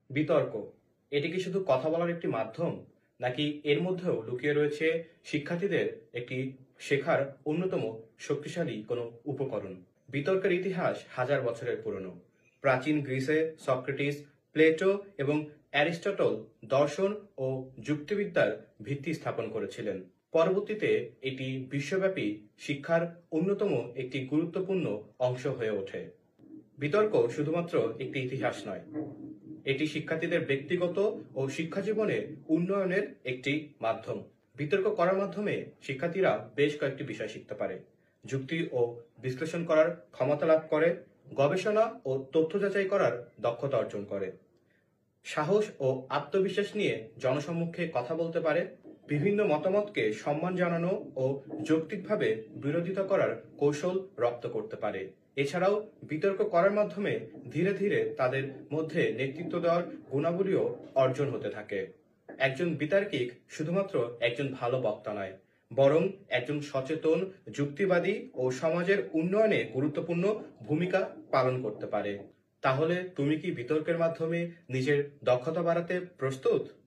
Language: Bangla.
বিতর্ক এটি কি শুধু কথা বলার একটি মাধ্যম, নাকি এর মধ্যেও লুকিয়ে রয়েছে শিক্ষার্থীদের একটি শেখার অন্যতম শক্তিশালী কোনো উপকরণ? বিতর্কের ইতিহাস হাজার বছরের পুরনো। প্রাচীন গ্রিসে সক্রেটিস, প্লেটো এবং অ্যারিস্টটল দর্শন ও যুক্তিবিদ্যার ভিত্তি স্থাপন করেছিলেন। পরবর্তীতে এটি বিশ্বব্যাপী শিক্ষার অন্যতম একটি গুরুত্বপূর্ণ অংশ হয়ে ওঠে। বিতর্ক শুধুমাত্র একটি ইতিহাস নয়, এটি শিক্ষার্থীদের ব্যক্তিগত ও শিক্ষাজীবনের উন্নয়নের একটি মাধ্যম। বিতর্ক করার মাধ্যমে শিক্ষার্থীরা বেশ কয়েকটি বিষয় শিখতে পারে। যুক্তি ও বিশ্লেষণ করার ক্ষমতা লাভ করে, গবেষণা ও তথ্য যাচাই করার দক্ষতা অর্জন করে, সাহস ও আত্মবিশ্বাস নিয়ে জনসম্মুখে কথা বলতে পারে, বিভিন্ন মতামতকে সম্মান জানানো ও যৌক্তিকভাবে বিরোধিতা করার কৌশল রপ্ত করতে পারে। এছাড়াও বিতর্ক করার মাধ্যমে ধীরে ধীরে তাদের মধ্যে নেতৃত্ব দেওয়ার গুণাবলীও অর্জন হতে থাকে। একজন বিতার্কিক শুধুমাত্র একজন ভালো বক্তা নয়, বরং একজন সচেতন যুক্তিবাদী ও সমাজের উন্নয়নে গুরুত্বপূর্ণ ভূমিকা পালন করতে পারে। তাহলে তুমি কি বিতর্কের মাধ্যমে নিজের দক্ষতা বাড়াতে প্রস্তুত?